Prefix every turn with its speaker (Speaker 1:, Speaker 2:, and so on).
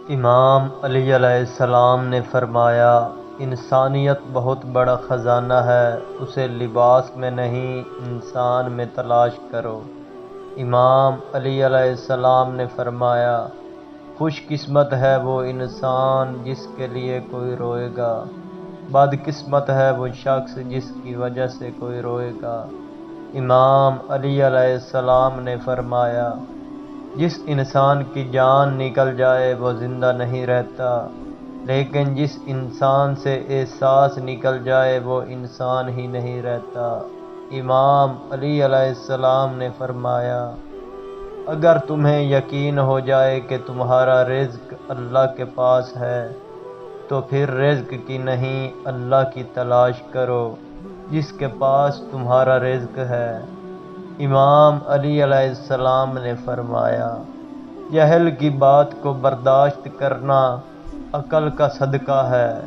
Speaker 1: امام علی علیہ السلام نے فرمایا، انسانیت بہت بڑا خزانہ ہے، اسے لباس میں نہیں انسان میں تلاش کرو۔ امام علی علیہ السلام نے فرمایا، خوش قسمت ہے وہ انسان جس کے لیے کوئی روئے گا، بد قسمت ہے وہ شخص جس کی وجہ سے کوئی روئے گا۔ امام علی علیہ السلام نے فرمایا، جس انسان کی جان نکل جائے وہ زندہ نہیں رہتا، لیکن جس انسان سے احساس نکل جائے وہ انسان ہی نہیں رہتا۔ امام علی علیہ السلام نے فرمایا، اگر تمہیں یقین ہو جائے کہ تمہارا رزق اللہ کے پاس ہے تو پھر رزق کی نہیں اللہ کی تلاش کرو جس کے پاس تمہارا رزق ہے۔ امام علی علیہ السلام نے فرمایا، جہل کی بات کو برداشت کرنا عقل کا صدقہ ہے۔